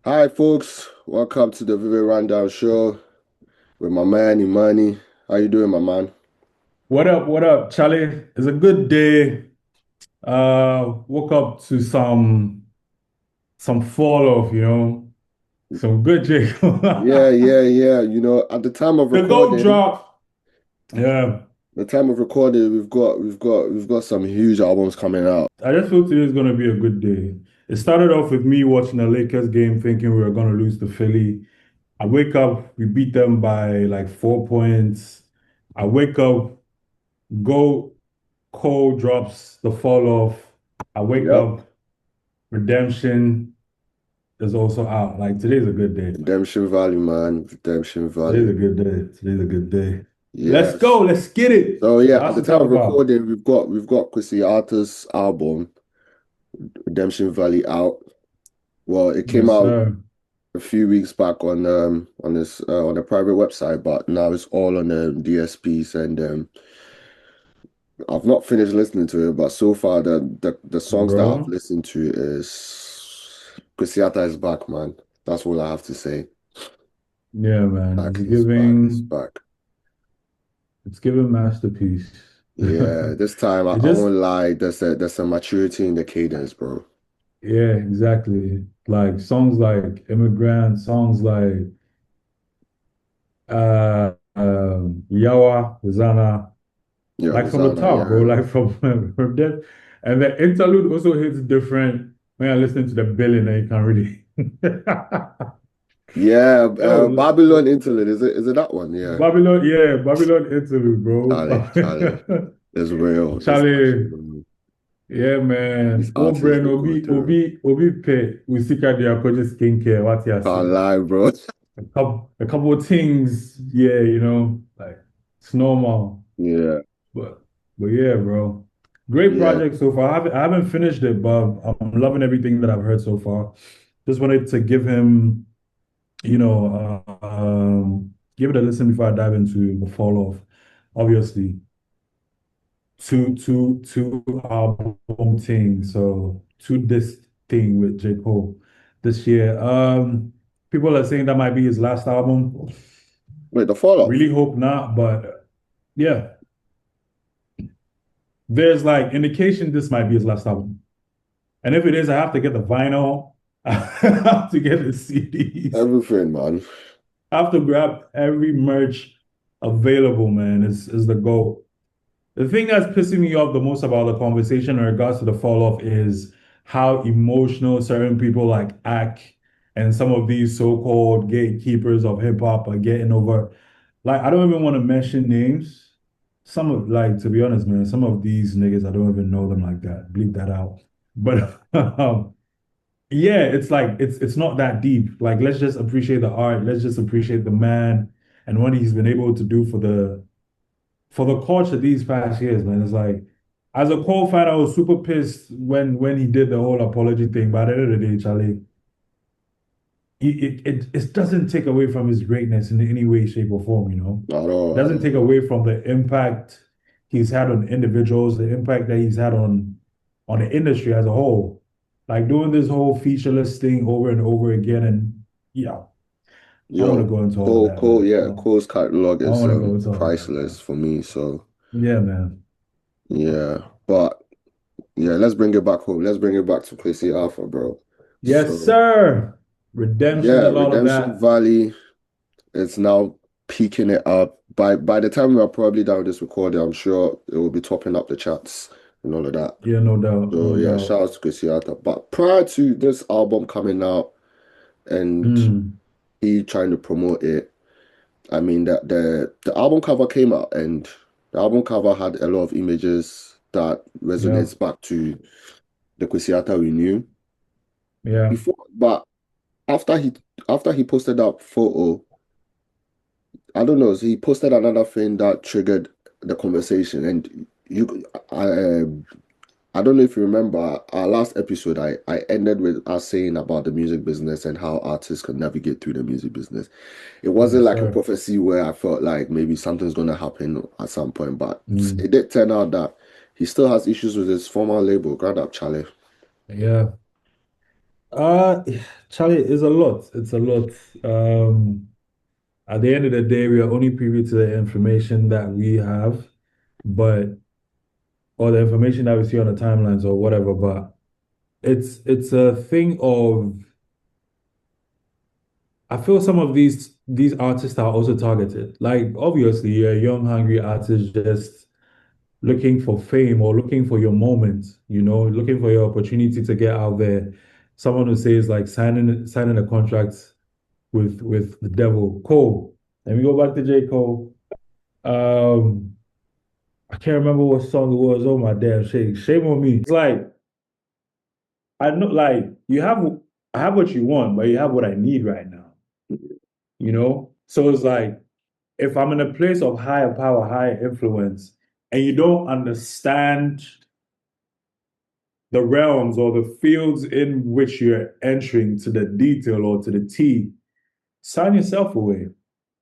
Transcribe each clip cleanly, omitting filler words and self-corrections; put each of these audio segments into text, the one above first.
Hi, folks. Welcome to the Vivid Rundown Show with my man Imani. How you doing, my man? What up, Charlie? It's a good day. Woke up to some fall off, some good J. Yeah, yeah, yeah. You know, at the time of The gold recording, drop. Yeah. we've got some huge albums coming out. I just feel today is gonna be a good day. It started off with me watching the Lakers game thinking we were gonna lose to Philly. I wake up, we beat them by like 4 points. I wake up, go Cole drops the fall off. I wake Yep. up, redemption is also out. Like today's a good day, man. Redemption Valley, man. Redemption Today's Valley. a good day. Today's a good day. Let's go. Yes. Let's get it. So yeah, at Lots the to time talk of about. recording, we've got Kwesi Arthur's album, Redemption Valley out. Well, it came Yes, out sir. a few weeks back on this on a private website, but now it's all on the DSPs and I've not finished listening to it, but so far the songs that I've Bro. listened to is Kwesi Arthur is back, man. That's all I have to say. Yeah, man. Back, he's back, he's back. It's giving masterpiece. Yeah, this time I It just, won't lie, there's a maturity in the cadence, bro. yeah, exactly. Like songs like Immigrant, songs like Yawa, Zana, Yeah, like from the Rosanna, top, bro. yeah. Like from depth. And the interlude also hits different when I listen to the billing and you can really Yeah, Yo, Babylon Interlude, is it that one? Yeah. Babylon, yeah, Babylon interlude, bro. Charlie. It's real. This Charlie, actually yeah, these man. One artists brain, they go through. Obi pay. We seek out their project skincare. What you Can't say? lie, bro. A couple of things, yeah, like it's normal. Yeah, But, but yeah, bro. Great yeah. project so far. I haven't finished it, but I'm loving everything that I've heard so far. Just wanted to give him, give it a listen before I dive into the fall off. Obviously, two album thing. So two disc thing with J. Cole this year. People are saying that might be his last album. Wait, the fall off. Really hope not, but yeah, there's like indication this might be his last album. And if it is, I have to get the vinyl. I have to get the CDs. Everything, man. I have to grab every merch available, man. Is the goal. The thing that's pissing me off the most about the conversation in regards to the fall off is how emotional certain people like act and some of these so-called gatekeepers of hip hop are getting over. Like, I don't even want to mention names. Some of, like, to be honest, man, some of these niggas, I don't even know them like that. Bleep that out. But yeah, it's like it's not that deep. Like, let's just appreciate the art. Let's just appreciate the man and what he's been able to do for the culture these past years, man. It's like, as a Cole fan, I was super pissed when he did the whole apology thing. But at the end of the day, Charlie, it doesn't take away from his greatness in any way, shape, or form. Not It all, doesn't take away from the impact he's had on individuals, the impact that he's had on the industry as a whole. Like doing this whole featureless thing over and over again, and yeah, I want to Yo, go into all of that, Cole, man. yeah, Cole's catalog I is want to go into all of that, priceless man. for me. So Yeah, man. yeah, but yeah, let's bring it back home. Let's bring it back to Kwesi Arthur, bro. Yes, So sir. Redemption yeah, and all of Redemption that. Valley. It's now peaking it up. By the time we are probably done with this recording, I'm sure it will be topping up the charts and all of that. Yeah, no doubt, So no yeah, doubt. shout out to Kwesi Arthur. But prior to this album coming out and Mm, he trying to promote it, I mean that the album cover came out and the album cover had a lot of images that yeah, resonates back to the Kwesi Arthur we knew yeah, before. But after he after he posted that photo, I don't know. So he posted another thing that triggered the conversation, and you, I, I don't know if you remember our last episode, I ended with us saying about the music business and how artists can navigate through the music business. It wasn't Yes, like a sir. prophecy where I felt like maybe something's gonna happen at some point, but Mm, it did turn out that he still has issues with his former label, Grand Up Charlie. yeah. Uh, Charlie, it's a lot. It's a lot. Um, at the end of the day, we are only privy to the information that we have, but or the information that we see on the timelines or whatever. But it's a thing of I feel some of these artists are also targeted. Like obviously, you're a young, hungry artist just looking for fame or looking for your moment, looking for your opportunity to get out there. Someone who says like signing a contract with the devil. Cole. Let me go back to J. Cole. Um, I can't remember what song it was. Oh my damn shame. Shame on me. It's like I know like I have what you want, but you have what I need right now. So it's like if I'm in a place of higher power, higher influence, and you don't understand the realms or the fields in which you're entering to the detail or to the T, sign yourself away.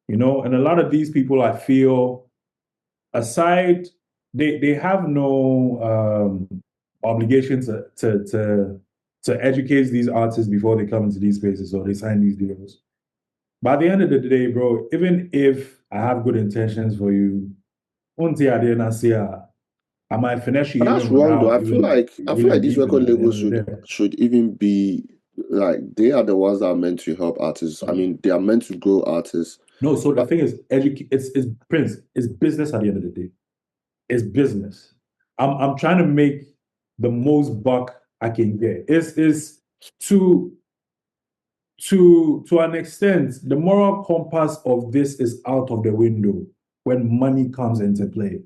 And a lot of these people I feel aside they have no obligation to educate these artists before they come into these spaces or they sign these deals. By the end of the day, bro, even if I have good intentions for you, until I didn't say I might finish you But that's even wrong though. without even I feel really like these beefing record at the end labels of the day. should even be like they are the ones that are meant to help artists. I mean, they are meant to grow artists. No, so the But thing is, it's Prince, it's business at the end of the day. It's business. I'm trying to make the most buck I can get. It's to to an extent, the moral compass of this is out of the window when money comes into play.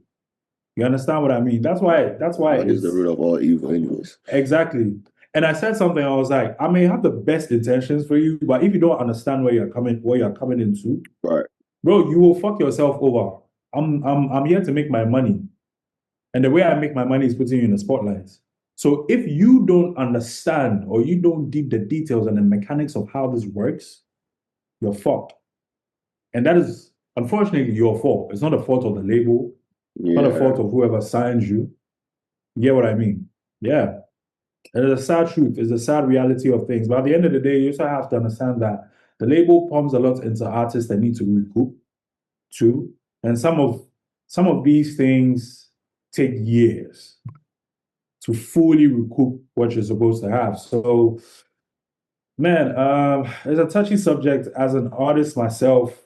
You understand what I mean? That's why money is the it's root of all evil, anyways. exactly. And I said something, I was like, I may have the best intentions for you, but if you don't understand where you're coming into, Right. bro, you will fuck yourself over. I'm here to make my money. And the way I make my money is putting you in the spotlight. So if you don't understand or you don't deep the details and the mechanics of how this works, you're fucked. And that is unfortunately your fault. It's not the fault of the label, not the Yeah. fault of whoever signs you. You get what I mean? Yeah. And it's a sad truth, it's a sad reality of things. But at the end of the day, you also have to understand that the label pumps a lot into artists that need to recoup too. And some of these things take years to fully recoup what you're supposed to have. So, man, it's a touchy subject. As an artist myself,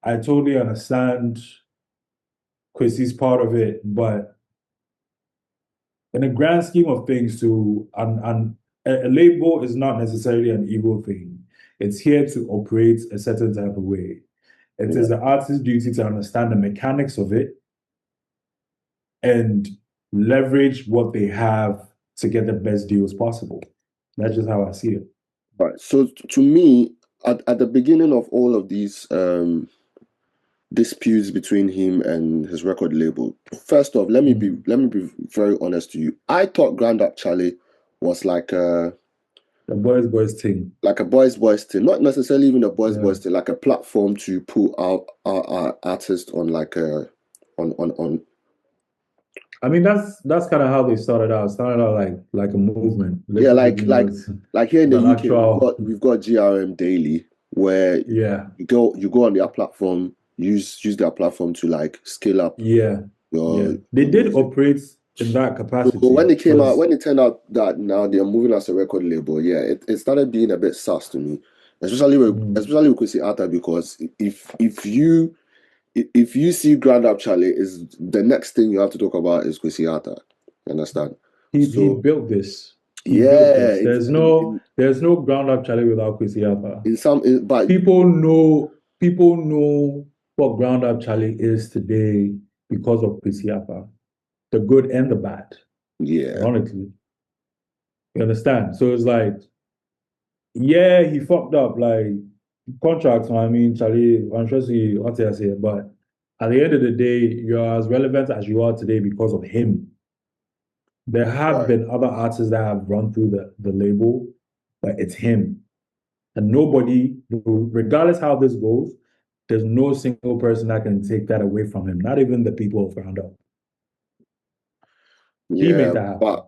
I totally understand Kwesi's part of it, but in the grand scheme of things, too, a label is not necessarily an evil thing. It's here to operate a certain type of way. It is Yeah. the artist's duty to understand the mechanics of it and leverage what they have to get the best deals possible. That's just how I see it. Right. So to me, at the beginning of all of these disputes between him and his record label, first off, Mm. let me be very honest to you. I thought Grand Up Charlie was The boys thing. like a boys thing, not necessarily even a Yeah. boys thing, like a platform to put out our artists on like a on I mean, that's kind of how they started out. It started out like a movement. yeah, Later became as like here in the an UK actual, we've got GRM Daily where yeah, you go on their platform, use their platform to like scale up yeah, yeah. They your did music. operate in that So capacity when it came out, because when it turned out that now they're moving as a record label, yeah, it started being a bit sus to me, mm, especially with Kwesi Arthur because if you see Grand Up Charlie, is the next thing you have to talk about is Kwesi Arthur. You understand? he So built this. He built yeah, this. There's no ground up Charlie without Kwesi Arthur. but People know what ground up Charlie is today because of Kwesi Arthur, the good and the bad. yeah, Ironically, you understand? So it's like, yeah, he fucked up like contracts. I mean, Charlie, I'm sure see what I say, but at the end of the day, you're as relevant as you are today because of him. There have Right. been other artists that have run through the label, but it's him. And nobody, regardless how this goes, there's no single person that can take that away from him. Not even the people who found out. He made Yeah, that happen, but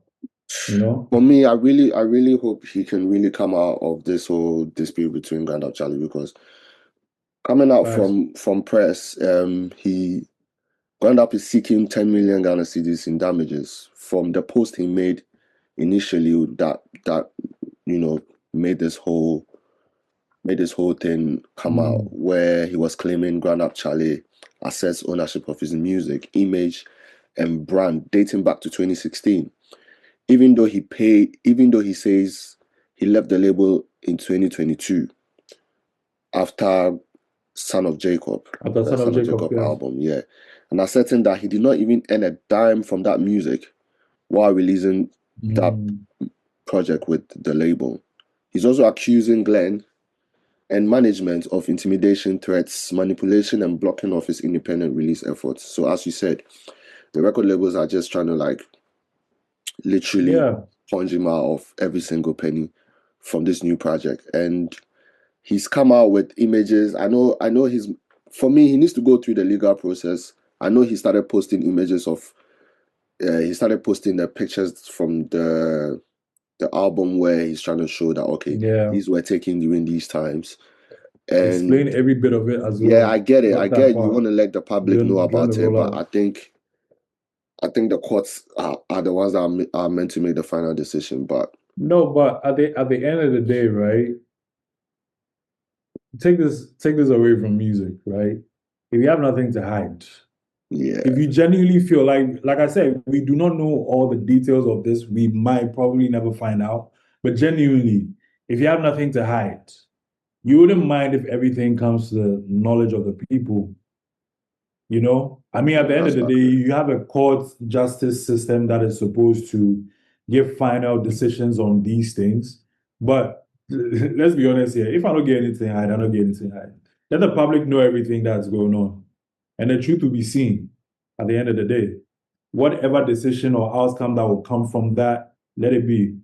you know? for me, I really hope he can really come out of this whole dispute between Grand Up Charlie because coming out Facts. from press, he Grand Up is seeking 10 million Ghana cedis in damages from the post he made initially that you know made this whole thing come out Mm, where he was claiming Grand Up Charlie assets ownership of his music, image, and brand dating back to 2016. Even though he says he left the label in 2022 after Son of Jacob, after the Son of Son of Jacob, Jacob yeah. album, yeah. And asserting that he did not even earn a dime from that music while releasing that Mm, project with the label. He's also accusing Glenn and management of intimidation, threats, manipulation, and blocking of his independent release efforts. So, as you said, the record labels are just trying to like literally yeah. punch him out of every single penny from this new project. And he's come out with images. I know he's for me, he needs to go through the legal process. I know he started posting images of he started posting the pictures from the album where he's trying to show that okay, Yeah. these were taken during these times. Explain And every bit of it as yeah, I well. get it. I Not that get you part. want to let the public know During the about it, but rollout. I think the courts are the ones that are meant to make the final decision. But No, but at the end of the day, right? Take this away from music, right? If you have nothing to hide, if yeah, you genuinely feel like I said, we do not know all the details of this, we might probably never find out. But genuinely, if you have nothing to hide, you wouldn't mind if everything comes to the knowledge of the people. You know, I mean, at the end of that's the day, accurate. you have a court justice system that is supposed to give final decisions on these things. But let's be honest here. If I don't get anything hide, I don't get anything hide. Let the public know everything that's going on. And the truth will be seen at the end of the day. Whatever decision or outcome that will come from that, let it be,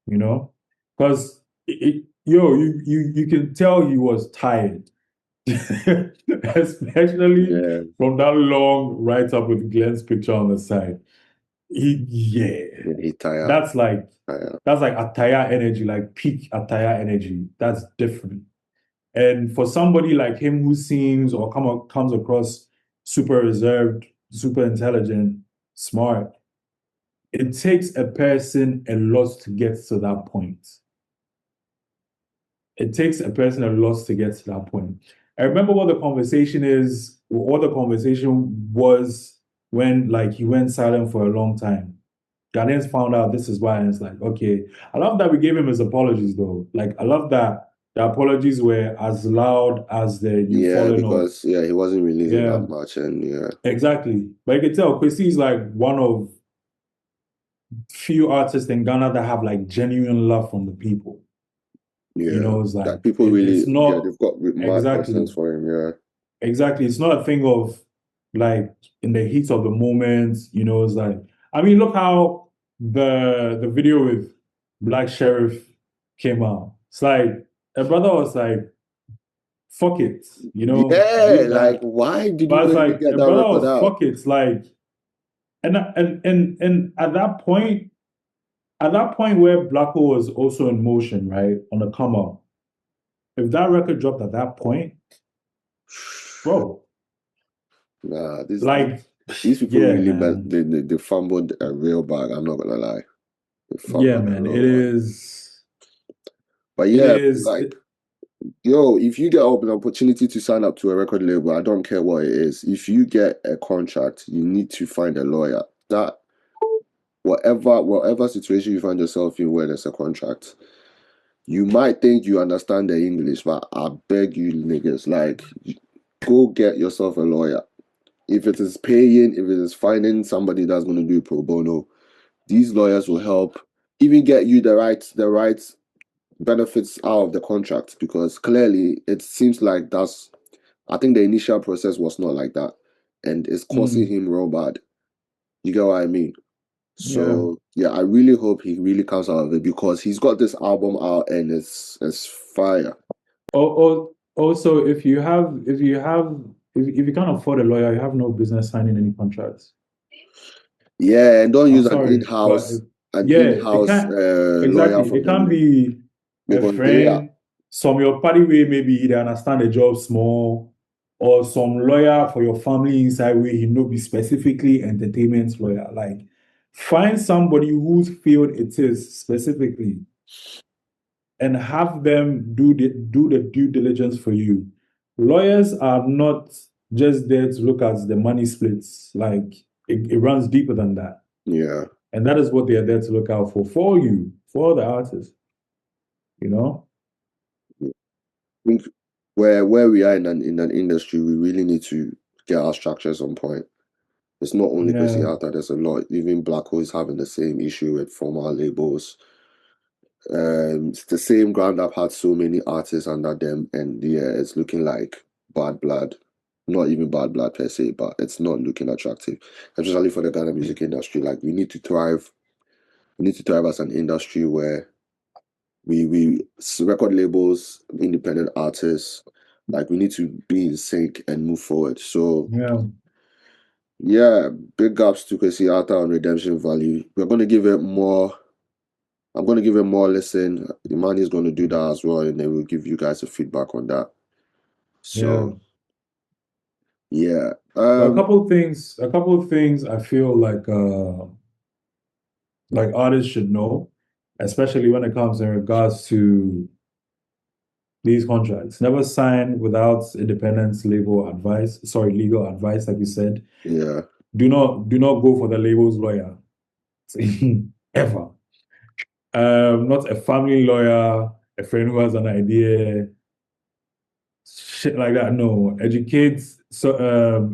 you know? Because you can tell he was tired. Especially Yeah, from that long write up with Glenn's picture on the side. yeah, he tire, That's like tire. that's like attire energy, like peak attire energy. That's different. And for somebody like him who seems or comes across super reserved, super intelligent, smart, it takes a person a lot to get to that point. It takes a person a lot to get to that point. I remember what the conversation is, what the conversation was when like he went silent for a long time. Ghanaians found out this is why, and it's like, okay. I love that we gave him his apologies though. Like I love that the apologies were as loud as the you Yeah, fallen off. because yeah, he wasn't releasing that Yeah, much, and yeah, exactly. But you can tell Kwesi is like one of few artists in Ghana that have like genuine love from the people. You yeah, know, it's like that people really it's yeah not they've got mad exactly. questions for him. Yeah, Exactly. It's not a thing of like in the heat of the moment, you know, it's like I mean, look how the video with Black Sheriff came out. It's like a brother was like, fuck it, you know, yeah. leave Like, that. why did you But it's not even like get a that brother record was out? fuck it. Like and at that point where Blacko was also in motion, right? On the come up. If that record dropped at that point, bro, Nah, like these people yeah, really man. they fumbled a real bag. I'm not gonna lie, they Yeah, fumbled a man. real one. But It yeah, is. like yo, if you get an opportunity to sign up to a record label, I don't care what it is. If you get a contract, you need to find a lawyer. That whatever situation you find yourself in where there's a contract, you might think you understand the English, but I beg you niggas, like go get yourself a lawyer. If it is paying, if it is finding somebody that's gonna do pro bono, these lawyers will help even get you the right benefits out of the contract because clearly it seems like that's I think the initial process was not like that and it's costing Mm, him real bad. You get what I mean? Yeah. So yeah, I really hope he really comes out of it because he's got this album out and it's fire. Also, if you can't afford a lawyer, you have no business signing any contracts. Yeah, and don't I'm use sorry, but an yeah, it in-house can't lawyer exactly. for It can't them be a because they are. friend, some your party way maybe they understand the job small, or some lawyer for your family inside where he know be specifically entertainment lawyer. Like find somebody whose field it is specifically and have them do the due diligence for you. Lawyers are not just there to look at the money splits. Like it runs deeper than that. Yeah. And that is what they are there to look out for you, for the artist, you know? I think where we are in an industry, we really need to get our structures on point. It's not only Kwesi Yeah, Arthur, there's a lot. Even Black Hole is having the same issue with former labels. It's the same ground up had so many artists under them, and yeah, it's looking like bad blood. Not even bad blood per se, but it's not looking attractive, especially for the Ghana music industry. Like we need to thrive. We need to thrive as an industry where we record labels, independent artists, like we need to be in sync and move forward. So yeah, yeah, big ups to Kwesi Arthur on Redemption Value. We're gonna give it more. I'm gonna give it more listen. Imani is gonna do that as well, and then we'll give you guys a feedback on that. yeah. So yeah, But a couple of things I feel like artists should know, especially when it comes in regards to these contracts. Never sign without independent label advice, sorry, legal advice, like you said. yeah, Do not go for the label's lawyer. Ever. Not a family lawyer, a friend who has an idea, shit like that. No. Educate so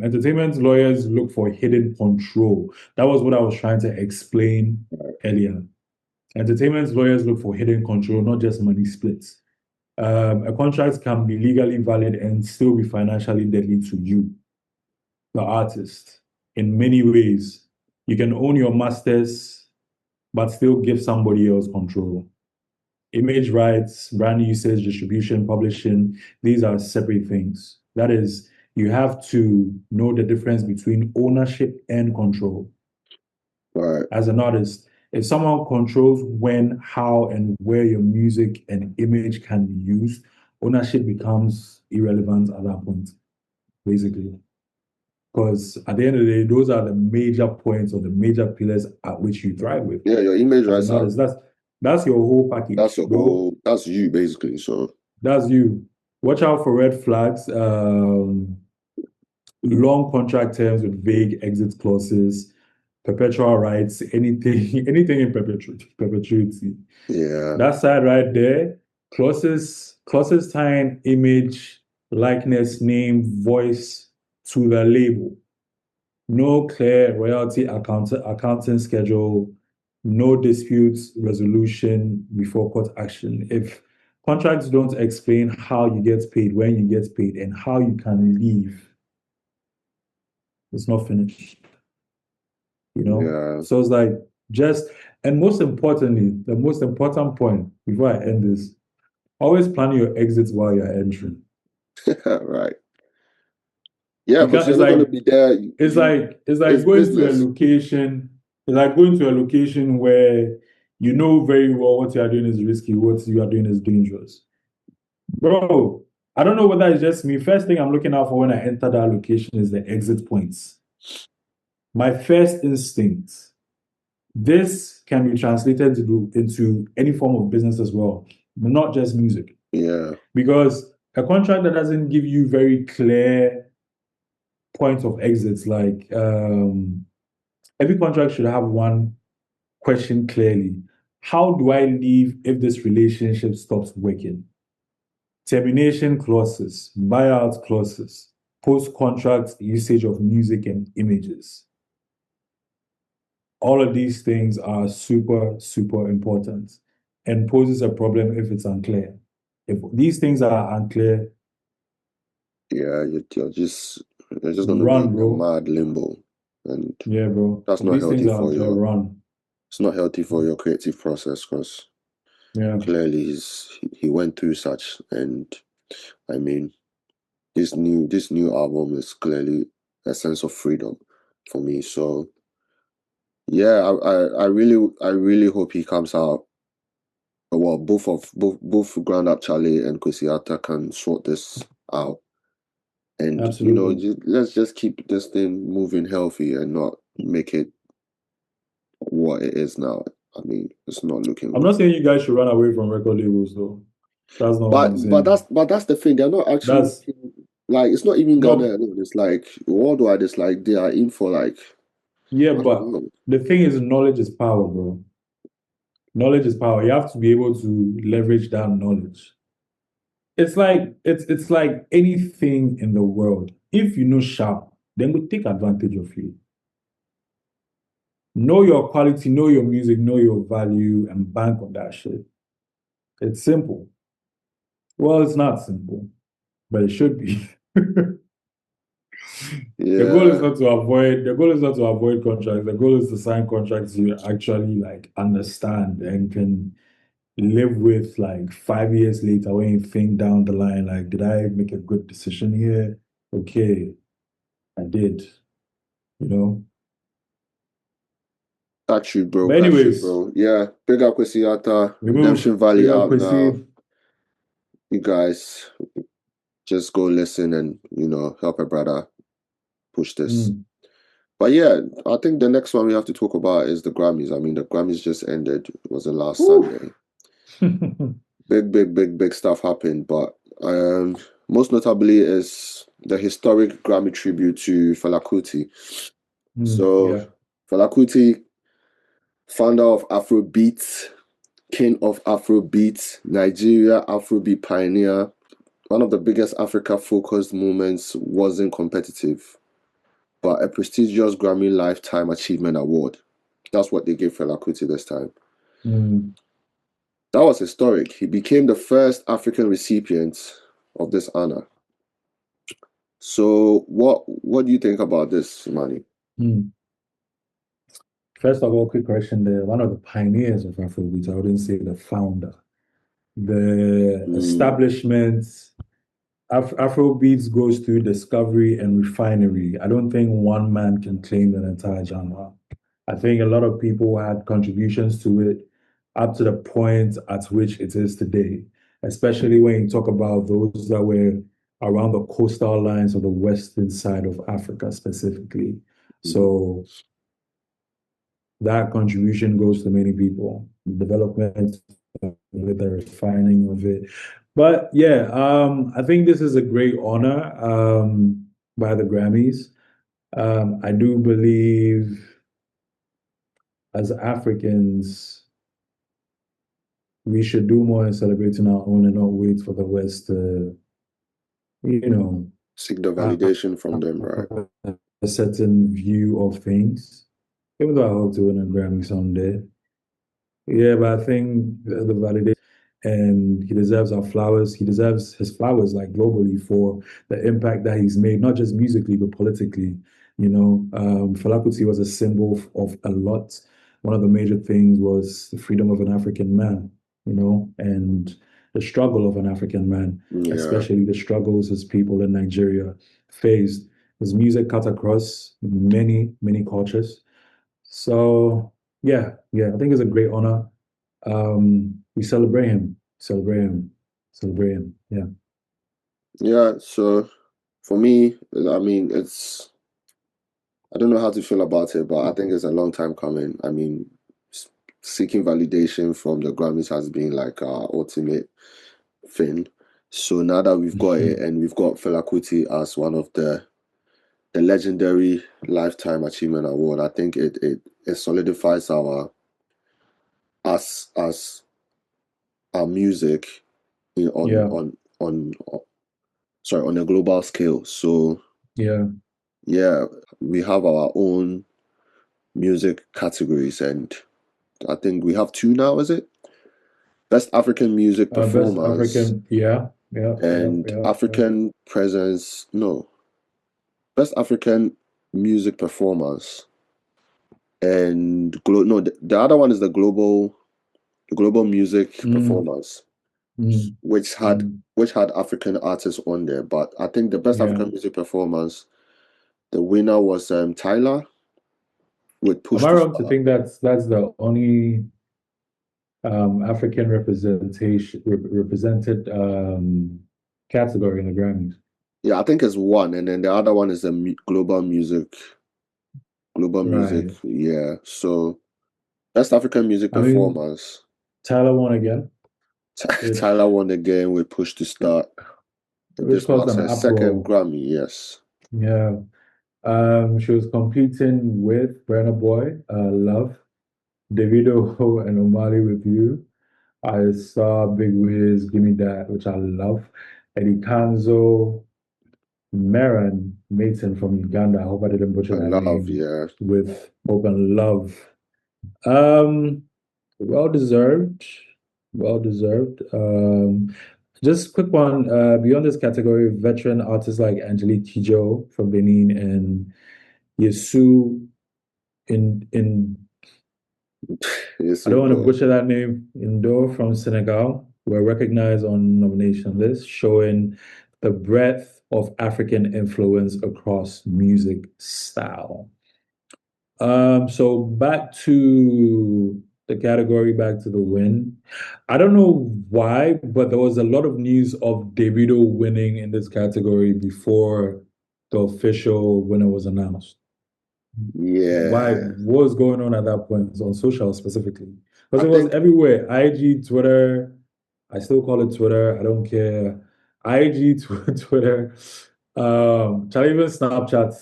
entertainment lawyers look for hidden control. That was what I was trying to explain earlier. Entertainment lawyers look for hidden control, not just money splits. A contract can be legally valid and still be financially deadly to you, the artist, in many ways. You can own your masters, but still give somebody else control. Image rights, brand usage, distribution, publishing, these are separate things. That is, you have to know the difference between ownership and control. right, As an artist, if someone controls when, how, and where your music and image can be used, ownership becomes irrelevant at that point, basically. Because at the end of the day, those are the major points or the major pillars at which you thrive with yeah. Your image as an rights are artist. That's your whole package, bro. that's you basically. So That's you. Watch out for red flags, long contract terms with vague exit clauses, perpetual rights, anything, anything in perpetuity. yeah, That side right there, clauses tying image, likeness, name, voice to the label. No clear royalty accounting schedule, no disputes resolution before court action. If contracts don't explain how you get paid, when you get paid, and how you can leave, it's not finished, you know? yeah, So it's like just, and most importantly, the most important point before I end this, always plan your exits while you're entering. right. Yeah, You because can't, you're not gonna be there. it's It's like going to a business. location. It's like going to a location where you know very well what you are doing is risky, what you are doing is dangerous. Bro, I don't know whether it's just me. First thing I'm looking out for when I enter that location is the exit points. My first instinct. This can be translated into any form of business as well, not just music. Yeah, Because a contract that doesn't give you very clear points of exits, like every contract should have one question clearly. How do I leave if this relationship stops working? Termination clauses, buyout clauses, post-contract usage of music and images. All of these things are super, super important and poses a problem if it's unclear. If these things are unclear, yeah. You're just gonna be run, in a bro. mad limbo, and Yeah, bro. that's If not these things healthy are for unclear, your run. it's not healthy for your creative process because Yeah, clearly he went through such, and I mean this new album is clearly a sense of freedom for me. So yeah, I really hope he comes out. Well, both Ground Up Charlie and Kwesi Arthur can sort this out, and absolutely. let's just keep this thing moving healthy and not make it what it is now. I mean, it's not looking I'm good. not saying you guys should run away from record labels, though. That's not what I'm But saying. that's the thing. They're not actually That's looking like it's not even Ghana no, alone. It's like worldwide. It's like they are in for like yeah, I don't but know. the thing is, knowledge is power, bro. Knowledge is power. You have to be able to leverage that knowledge. It's like anything in the world. If you know sharp, then we take advantage of you. Know your quality, know your music, know your value, and bank on that shit. It's simple. Well, it's not simple, but it should be. Yeah, The goal is not to avoid contracts. The goal is to sign contracts you actually like understand and can live with like 5 years later when you think down the line, like, did I make a good decision here? Okay, I did, you know. got you, bro. But Got you, anyways, bro. Yeah, big up Kwesi Arthur. we move. Redemption Big Valley up out now. Kwesi. You guys just go listen and help a brother push this. Mm. But yeah, I think the next one we have to talk about is the Grammys. I mean, the Grammys just ended. It was the last Whew. Sunday. Big stuff happened, but most notably is the historic Grammy tribute to Fela Kuti. So Yeah. Fela Kuti, founder of Afrobeat, king of Afrobeat, Nigeria Afrobeat pioneer, one of the biggest Africa-focused movements, wasn't competitive, but a prestigious Grammy Lifetime Achievement Award. That's what they gave Fela Kuti this time. Mm. That was historic. He became the first African recipient of this honor. So what do you think about this, Manny? Mm. First of all, quick correction there. One of the pioneers of Afrobeat, I wouldn't say the founder. The Mm, establishment, Afrobeats goes through discovery and refinery. I don't think one man can claim that entire genre. I think a lot of people had contributions to it up to the point at which it is today, especially when you talk about those that were around the coastal lines of the western side of Africa specifically. mhm. So that contribution goes to many people, development of it, the refining of it. But yeah, I think this is a great honor by the Grammys. I do believe as Africans, we should do more in celebrating our own and not wait for the West to, you know, Seek the have validation from them, right? a certain view of things. Even though I hope to win a Grammy someday. Yeah, but I think the validation and he deserves our flowers. He deserves his flowers like globally for the impact that he's made, not just musically but politically. Fela Kuti was a symbol of a lot. One of the major things was the freedom of an African man. And the struggle of an African man, Yeah, especially the struggles his people in Nigeria faced. His music cut across many, many cultures. So yeah, I think it's a great honor. We celebrate him, celebrate him. Yeah. yeah. So for me, I mean, I don't know how to feel about it, but I think it's a long time coming. I mean, seeking validation from the Grammys has been like our ultimate thing. So now that we've got it and we've got Fela Kuti as one of the legendary Lifetime Achievement Award, I think it solidifies us our music in, Yeah, on sorry on a global scale. So yeah. yeah, we have our own music categories, and I think we have two now. Is it Best African Music Best Performance African. Yeah, yeah, yeah, and yeah, yeah. African Presence? No, Best African Music Performance and no, the other one is the global music Mm, performance, mm, which had mm. African artists on there. But I think the best Yeah. African music performance, the winner was Tyler with Am Push I to wrong to Start. think that's the only African represented category in the Grammys? Yeah, I think it's one, and then the other one is the global music. Right. Yeah, so best African music I mean, performance. Tyler won again, which Tyler won again with Push to Start. And which this caused marks an her second uproar. Grammy, yes. Yeah. She was competing with Burna Boy, Love, Davido and Omali with You. I saw Big Wiz, Give Me That, which I love. Eddie Kanzo, Maran Mason from Uganda. I hope I didn't butcher And that Love, name yeah. with Hope and Love. Um, well deserved. Well deserved. Just quick one. Beyond this category, veteran artists like Angelique Kidjo from Benin and Yesu in Yes, I don't want to indeed. butcher that name. Indo from Senegal were recognized on nomination list, showing the breadth of African influence across music style. So back to the category, back to the win. I don't know why, but there was a lot of news of Davido winning in this category before the official winner was announced. Why? Yeah. What was going on at that point on social specifically? Because I it was think everywhere. IG, Twitter. I still call it Twitter. I don't care. IG, Twitter. Try even Snapchat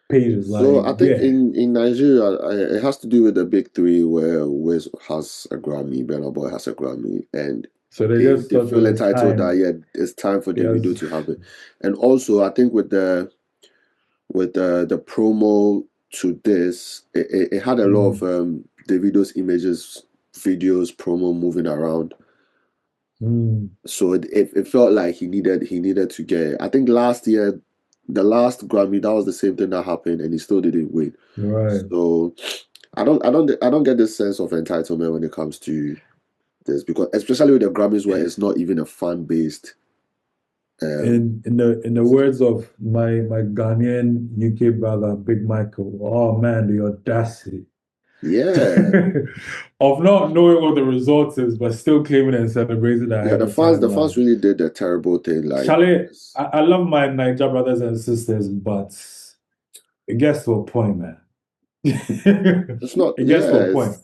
pages. so. Like, I think yeah. in Nigeria, it has to do with the big three, where Wiz has a Grammy, Burna Boy has a Grammy, and So they just they thought it feel was entitled that, time. yeah, it's time for Davido Yes. to have it. And also, I think with the promo to this, it had a lot of Mm, Davido's images, videos, promo moving around. mm, So it felt like he needed to get it. I think last year, the last Grammy, that was the same thing that happened, and he still didn't win. right. So I don't get this sense of entitlement when it comes to this, because especially with the Grammys where it's not even a fan based. In the words of my Ghanaian UK brother, Big Michael, oh man, the audacity Yeah, of not knowing what the result is, but still claiming and celebrating yeah. ahead of time. The fans Like, really did a terrible thing. Like Charlie, I love my Niger brothers and sisters, but it gets to a point, man. it's not. It gets to Yeah, a point. it's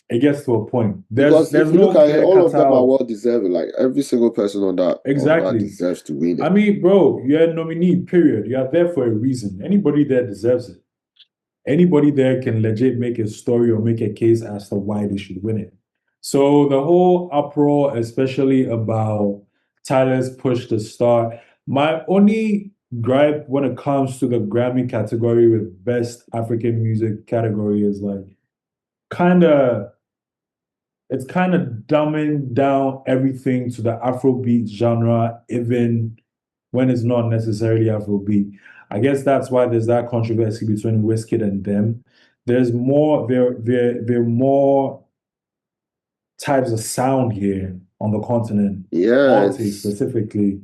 It gets to a point. because There's if you look no at it, clear all of cut them are out. well deserving. Like every single person on that Exactly. deserves to win I it. mean, bro, you're a nominee, period. You are there for a reason. Anybody there deserves it. Anybody there can legit make a story or make a case as to why they should win it. So the whole uproar, especially about Tyler's push to start, my only gripe when it comes to the Grammy category with best African music category is like kind of it's kind of dumbing down everything to the Afrobeat genre, even when it's not necessarily Afrobeat. I guess that's why there's that controversy between Wizkid and them. There's more there are more types of sound here on the continent. Yeah, Alt it's specifically,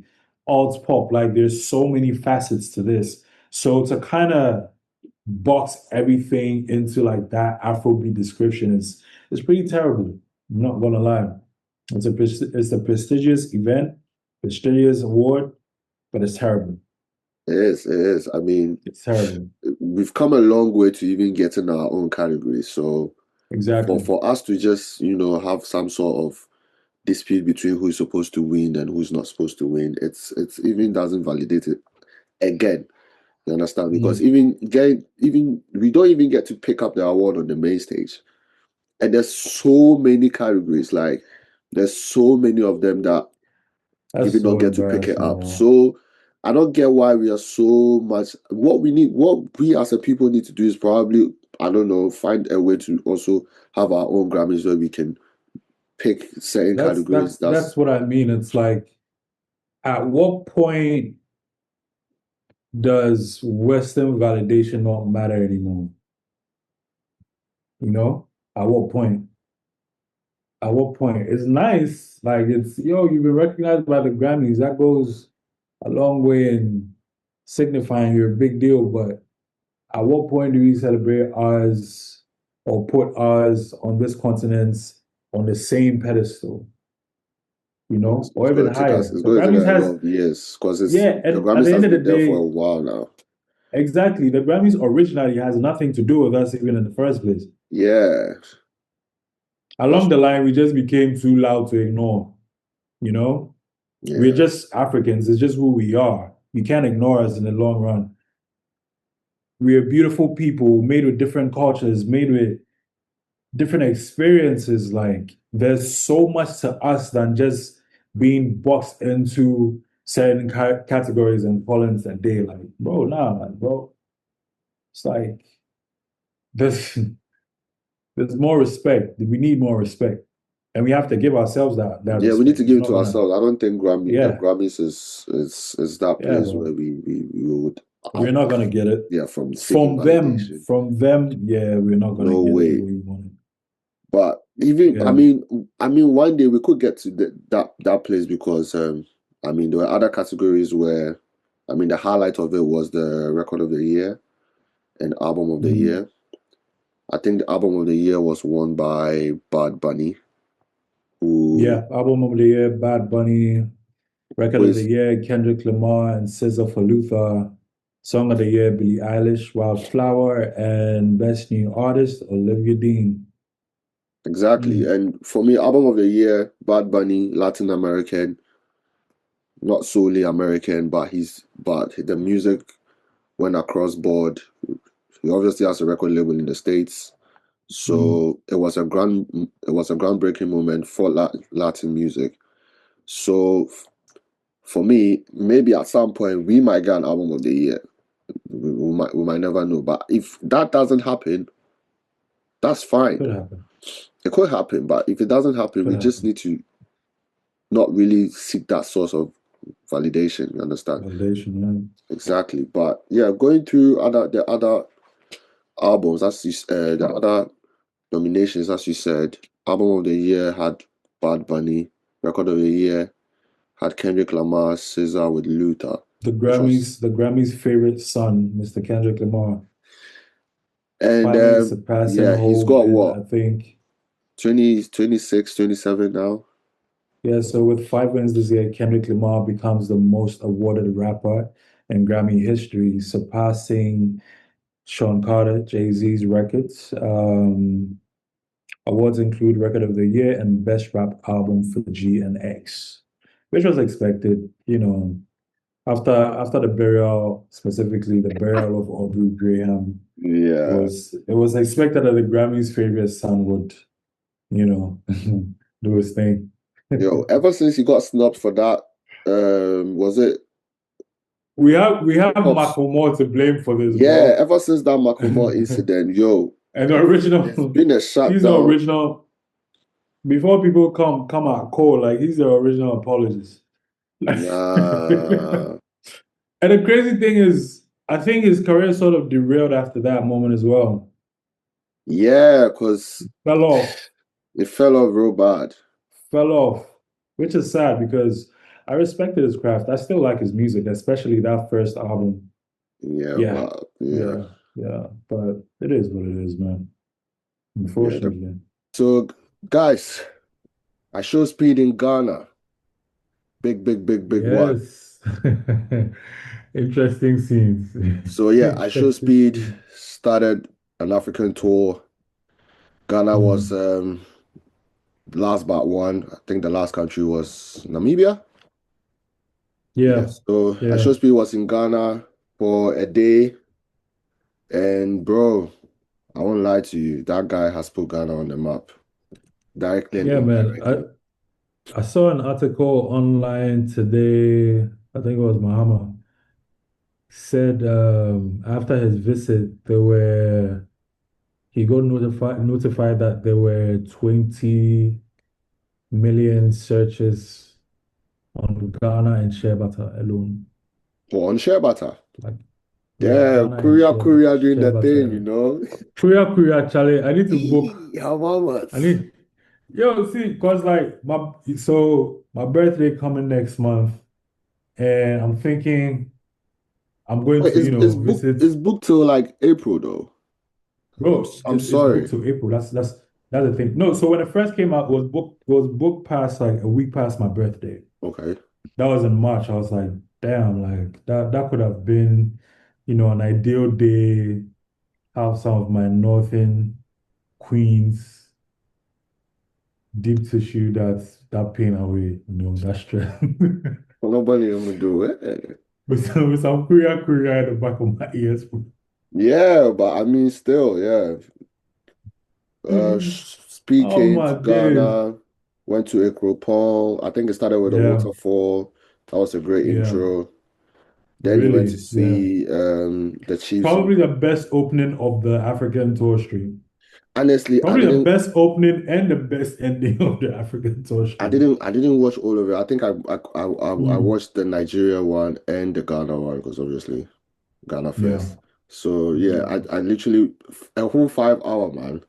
alt pop. Like there's so many facets to this. So to kind of box everything into like that Afrobeat description is pretty terrible. I'm not gonna lie. It's a prestigious event, prestigious award, but it's terrible. it is. I mean, It's terrible. we've come a long way to even get in our own category. So Exactly. for us to just, have some sort of dispute between who's supposed to win and who's not supposed to win, it's even doesn't validate it again. You understand? Because Mm. even we don't even get to pick up the award on the main stage. And there's so many categories, like there's so many of them that even That's don't so get to pick it embarrassing, up. man. So I don't get why we are so much. What we as a people need to do is probably, I don't know, find a way to also have our own Grammys where we can pick certain That's categories. that's That's that's what I mean. It's like, at what point does Western validation not matter anymore? You know, at what point? At what point? It's nice. Like it's yo, you've been recognized by the Grammys. That goes a long way in signifying you're a big deal. But at what point do we celebrate ours or put ours on this continent on the same pedestal? You know, It's or even gonna take us. higher. It's The going to take Grammys a lot has, of years because it's yeah, the and at Grammys the has end of the been there for a day, while now. exactly, the Grammys originally has nothing to do with us even in the first place. Yeah, Along that's the line, we just became too loud to ignore, you know? We're yeah. just Africans. It's just who we are. You can't ignore us in the long run. We are beautiful people made with different cultures, made with different experiences. Like there's so much to us than just being boxed into certain categories and calling it a day. Like, bro, nah, man, bro. It's like there's there's more respect. We need more respect, and we have to give ourselves that Yeah, we need respect. to It's give it not to gonna. ourselves. I don't think the Yeah, Grammys is that yeah, place bro. where we would We're not gonna get it yeah from seeking from them. validation. From them, yeah, we're not gonna No get it the way. way we want it. But even Yeah. I mean one day we could get to that place because I mean there were other categories where I mean the highlight of it was the record of the year and album of the Mhm. year. I think the album of the year was won by Bad Bunny, who Yeah, album of the year, Bad Bunny. Record of the was year, Kendrick Lamar and SZA for Luther. Song of the year, Billie Eilish, Wildflower, and Best New Artist, Olivia Dean. exactly. Mm. And for me, album of the year, Bad Bunny, Latin American, not solely American, but the music went across board. He obviously has a record label in the States. Mm. So it was a groundbreaking moment for Latin music. So for me, maybe at some point we might get an album of the year. We might never know. But if that doesn't happen, that's fine. Could happen. It could happen, but if it doesn't happen, Could we just happen. need to not really seek that source of validation. You understand? Validation, man. Exactly. But yeah, going through the other albums, the other nominations, as you said, album of the year had Bad Bunny, record of the year had Kendrick Lamar, SZA with Luther, which was The Grammys' favorite son, Mr. Kendrick Lamar, and finally surpassing yeah, he's Hove got in, what I think, 20, 26, 27 now. yeah, so with 5 wins this year, Kendrick Lamar becomes the most awarded rapper in Grammy history, surpassing Sean Carter, Jay-Z's records. Awards include Record of the Year and Best Rap Album for G and X, which was expected, after the burial, specifically the burial of Aubrey Graham, Yeah, it was expected that the Grammy's favorite son would, you know, do his thing. yo, ever since he got snubbed for that, was it We have hip hop's? Macklemore to blame for this, Yeah, bro. ever since that Macklemore And incident, yo, the there's original, been a he's the shutdown. original. Before people come out cold, like he's the original apologist. Nah, And the crazy thing is, I think his career sort of derailed after that moment as well. yeah, because Fell off, it fell off real bad. fell off, which is sad because I respected his craft. I still like his music, especially that first album. Yeah, Yeah, but yeah, yeah, yeah. But it is what it is, man. yeah. Unfortunately. So, guys, I show speed in Ghana. Big one. Yes. Interesting scenes. So yeah, I show Interesting speed scenes. started an African tour. Ghana was Mm. last but one. I think the last country was Namibia. Yeah, Yeah, so I yeah, show speed was in Ghana for a day, and bro, I won't lie to you, that guy has put Ghana on the map, directly and yeah, man. indirectly. I saw an article online today. I think it was Mahama said after his visit, he got notified that there were 20 million searches on Ghana and Shea Butter alone. For on share butter. Like, Yeah, Yeah, Ghana and Korea doing the Sheba thing, Trail. . Korea, Charlie. I need to book. How much? I need, yo, see, cause like my birthday coming next month, and I'm thinking I'm going Wait, to, visit. it's booked till like April though. Bro, I'm it's booked sorry. till April. That's the thing. No, so when it first came out, it was booked past like a week past my birthday. Okay. That was in March. I was like, damn, like that could have been, an ideal day. Have some of my northern queens deep tissue that pain away, that stress. Well, nobody even do it. with some Korea at the back of my ears. Yeah, but I mean, still, yeah. Oh Speaking my to days. Ghana, went to Akropong. I think it started with a Yeah, waterfall. That was a great yeah, intro. Then you went to really, yeah. see the Chiefs. Probably the best opening of the African tour stream. Honestly, Probably the best opening and the best ending of the African tour stream. I didn't watch all of it. I think I Mm, watched the Nigeria one and the Ghana one because obviously Ghana yeah, first. So yeah, yeah, I literally a whole 5 hour, man.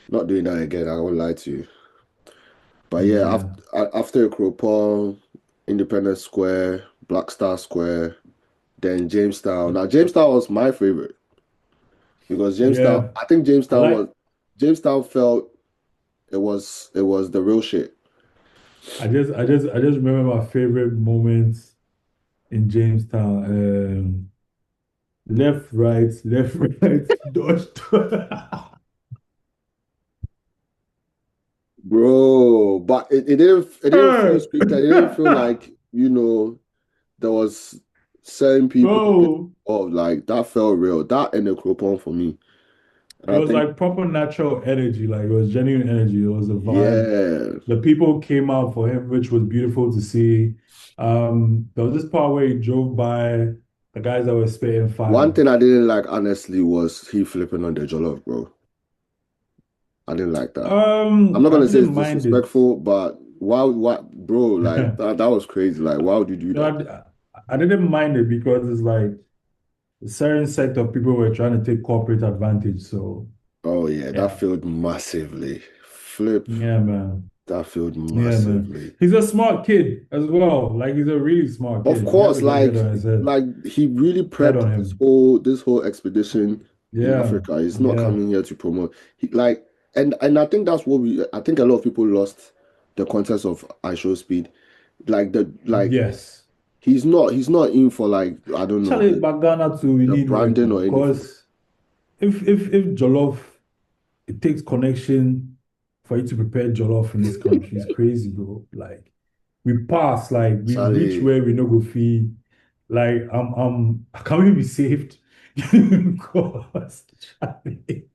Not doing that again. I won't lie to you. But yeah, yeah, after Akropong, Independence Square, Black Star Square, then Jamestown. Now Jamestown was my favorite because yeah. I think I like. Jamestown felt it was the real shit. I just remember my favorite moments in Jamestown. Left, right, dodge. Bro, but it didn't feel scripted. It didn't feel like, there was certain people getting Bro, involved. Like that felt real. That and the Akropong for me. And it I was think, like proper natural energy. Like it was genuine energy. It was a vibe. yeah. The people came out for him, which was beautiful to see. There was this part where he drove by the guys that were spitting One fire. thing I didn't like honestly was he flipping on the jollof, bro. I didn't like that. I'm not I gonna say it's didn't mind it. disrespectful, but bro, like that was crazy. Like, why would you do No, that? I didn't mind it because it's like a certain set of people were trying to take corporate advantage. So Oh yeah, that yeah, failed massively. Flip, yeah, man. that failed Yeah, man. massively. He's a smart kid as well. Like he's a really smart Of kid. He has course, a good head on his head. like he really Head prepped on him. this whole expedition in Yeah, Africa. He's not yeah. coming here to promote. And I think that's what I think a lot of people lost the context of I Show Speed. Like Yes. he's not in for like I don't know Charlie, but Ghana too, we the need work, branding bro. or anything. Because if Jollof, it takes connection for you to prepare Jollof in this country. It's crazy, bro. Like we pass, like we reach Charlie, where we no go fee. Like can we be saved? Because Charlie.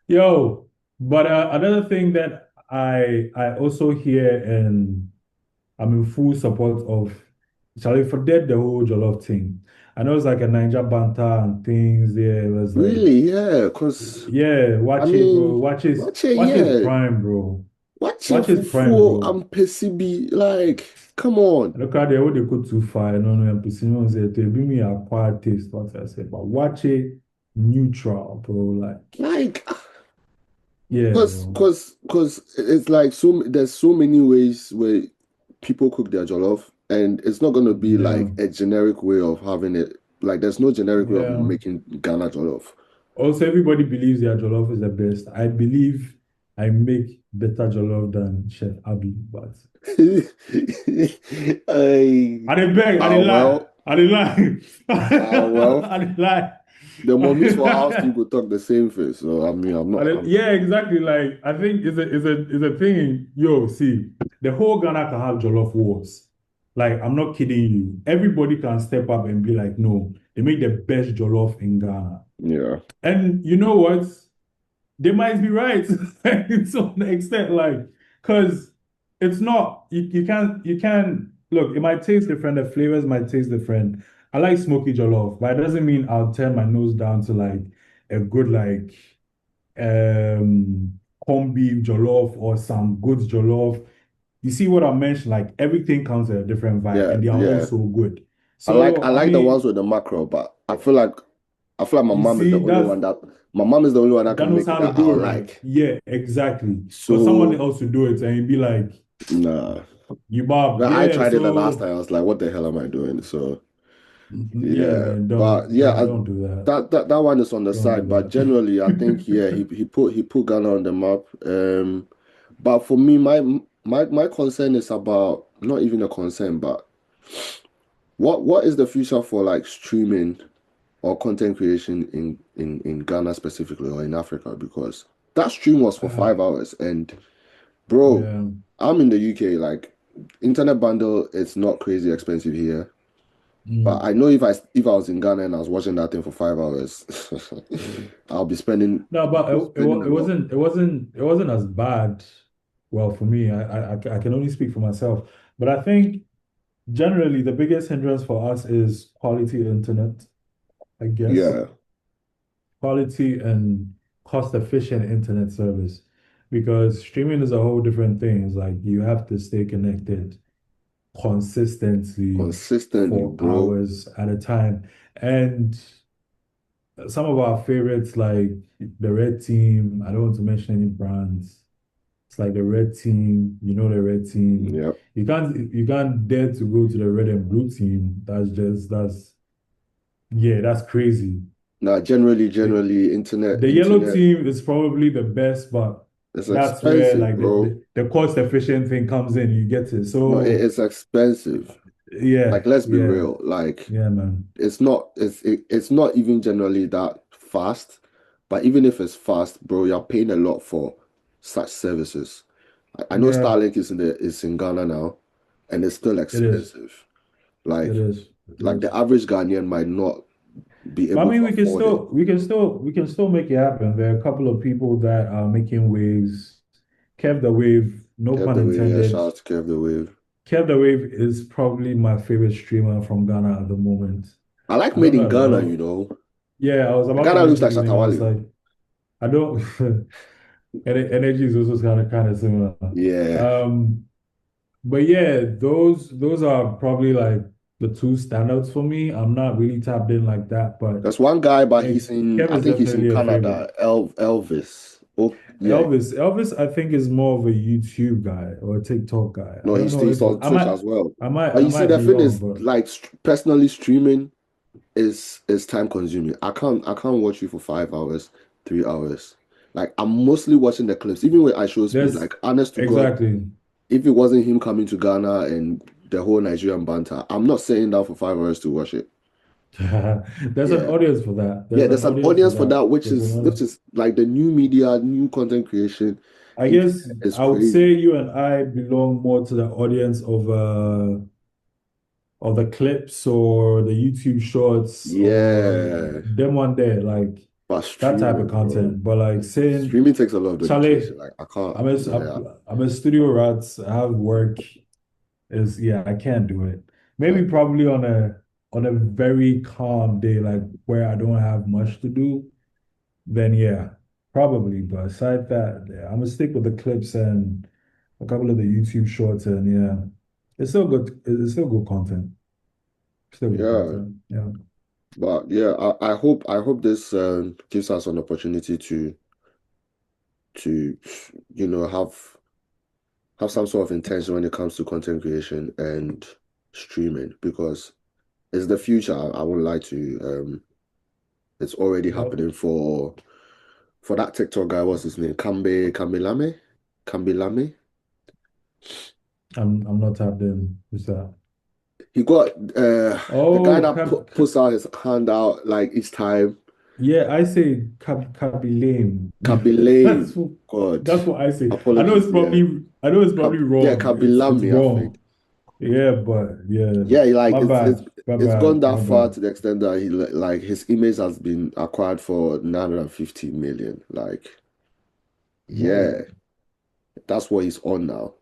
Yo, but another thing that I also hear and I'm in full support of, Charlie, forget the whole Jollof thing. I know it's like a Niger banter and things there. It was like, really, yeah, because yeah, I watch it, bro. mean, watch it, Watch his yeah, prime, bro. watch it, Watch his prime, fufu bro. and PCB, like, come on, Look at there, what they go too far. No, no, I'm pissing say to be me acquired taste, what I said. But watch it neutral, bro. Like, like. yeah, bro. Cause it's like there's so many ways where people cook their jollof, and it's not gonna be Yeah, like a generic way of having it. Like there's no generic way of yeah. making Ghana jollof. Also, everybody believes their jollof is the best. I believe I make better jollof than Chef Abby, but I I didn't beg, I didn't lie, well I didn't lie, well I didn't lie. the mummies for house you could talk the same face. So I mean Yeah, exactly. Like I think it's a thing. Yo, see, the whole Ghana can have jollof wars. Like I'm not kidding you. Everybody can step up and be like, no, they make the best jollof in Ghana. yeah. And you know what? They might be right to some extent, like, because it's not you can't look, it might taste different, the flavors might taste different. I like smoky jollof, but it doesn't mean I'll turn my nose down to like a good like corned beef jollof or some good jollof. You see what I mentioned? Like everything comes at a different vibe, Yeah, and they are all yeah. so good. So I I like the mean, ones with the macro, but I feel like I feel like You see, my mom is the only one that that can knows make it how to that do I'll it right. like. Yeah, exactly. For someone So else to do it and you'd be like, nah. you Bob, But I yeah, tried it the last so time. I was like, what the hell am I doing? So yeah, yeah. man, But yeah, don't do that. that one is on the Don't side. But do generally I think yeah, that. he put Ghana on the map. But for me, my concern is about not even a concern, but what is the future for like streaming or content creation in Ghana specifically or in Africa? Because that stream was for 5 hours and bro, Yeah. I'm in the UK, like internet bundle it's not crazy expensive here. But Mm. I know if I was in Ghana and I was watching that thing for 5 hours, No, I'll but be spending a lot. it wasn't as bad. Well, for me, I can only speak for myself, but I think generally the biggest hindrance for us is quality internet, I guess. Yeah, Quality and cost efficient internet service. Because streaming is a whole different thing. It's like you have to stay connected consistently consistently, for bro. hours at a time. And some of our favorites, like the Red Team, I don't want to mention any brands. It's like the Red Team, you know the Red Team. Yep. You can't dare to go to the Red and Blue Team. That's yeah, that's crazy. Now, The generally, the Yellow internet Team is probably the best, but is that's where expensive, like bro. the cost efficient thing comes in. You get it. No, So it's expensive. Like, yeah, let's be yeah, real. Like, yeah, man. it's not even generally that fast. But even if it's fast, bro, you're paying a lot for such services. I know Yeah, Starlink is in Ghana now, and it's still it is. expensive. It Like, is. It the is. average Ghanaian might not be But I able mean, to afford it. we can still make it happen. There are a couple of people that are making waves. Kev the Wave, no Kev pun the Wave, yeah, intended. shout out to Kev the Wave. Kev the Wave is probably my favorite streamer from Ghana at the moment. I like I don't Made know in a lot Ghana, of, The yeah, I was about to Ghana looks mention like his name. I was Shatawale. like, I don't, energy is also kind of similar. Yeah. Um, but yeah, those are probably like the two standouts for me. I'm not really tapped in like that, but There's one guy, but Kev I is think he's in definitely a favorite. Canada. Elvis. Oh, yeah. Elvis, I think is more of a YouTube guy or a TikTok guy. I No, don't know he's if on Twitch as well. But I you see, might the be thing wrong, is, but like, personally streaming is time consuming. I can't watch you for 5 hours, 3 hours. Like, I'm mostly watching the clips. Even with Ishowspeed, there's like, honest to God, exactly. if it wasn't him coming to Ghana and the whole Nigerian banter, I'm not sitting down for 5 hours to watch it. There's an Yeah. audience for that. Yeah, There's an there's an audience for audience for that. that, There's an which audience. is like the new media, new content creation. I guess Internet is I would say crazy. you and I belong more to the audience of the clips or the YouTube shorts or Yeah, them one there, like but that type of streaming, bro. content. But like saying, Streaming takes a lot of Charlie, dedication. Like I can't. Yeah, I'm a studio rat. I have work. Is yeah, I can't do it. I, Maybe probably on a very calm day, like where I don't have much to do, then yeah, probably. But aside that, yeah, I'm gonna stick with the clips and a couple of the YouTube shorts, and yeah, it's still good. It's still good content. Still good yeah. content. Yeah. But yeah, I hope this gives us an opportunity to have some sort of intention when it comes to content creation and streaming because it's the future. I won't lie to you. It's already Yep. happening for that TikTok guy. What's his name? Kambe Lame. I'm not tapped in. Who's that? He got the guy Oh, that puts out his hand out like each time. yeah, I say Kaby lame. That's Kabilame. what God, that's what I say. apologies. Yeah, I know it's probably Yeah, wrong. It's Kabilame. I think. wrong. Yeah, but yeah, Yeah, like my it's gone bad, that my far bad. to the extent that he like his image has been acquired for 950 million. Like, yeah, Whoa, that's what he's on now.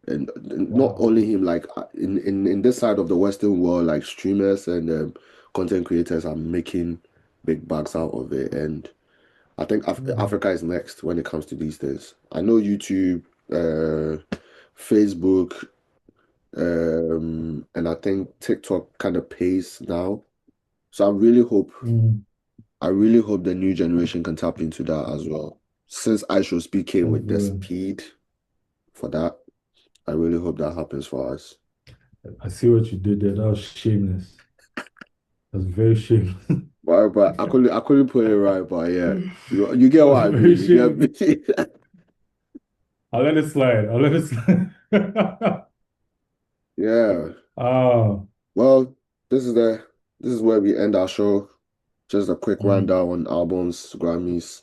And not wow. only him, like in this side of the Western world, like streamers and content creators are making big bucks out of it. And I think Hmm. Africa is next when it comes to these things. I know YouTube, Facebook, and I think TikTok kind of pays now. So Mm, I really hope the new generation can tap into that as well. Since Ishowspeed came with the hopefully. speed for that, I really hope that happens for us. I see what you did there. That was shameless. That's very shameless. But I couldn't put it right, but yeah. You get what That's I very mean. You get shameless. me? I'll let it slide. I'll let it slide. Yeah. Ah, Well, this is where we end our show. Just a quick mm. rundown on albums, Grammys,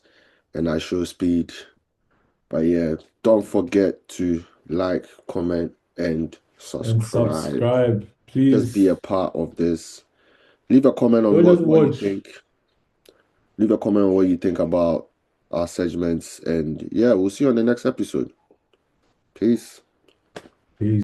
and I show speed. But yeah, don't forget to like, comment, and And subscribe. subscribe, Just be please. a part of this. Leave a comment on Don't just what you watch. think. Leave a comment on what you think about our segments. And yeah, we'll see you on the next episode. Peace.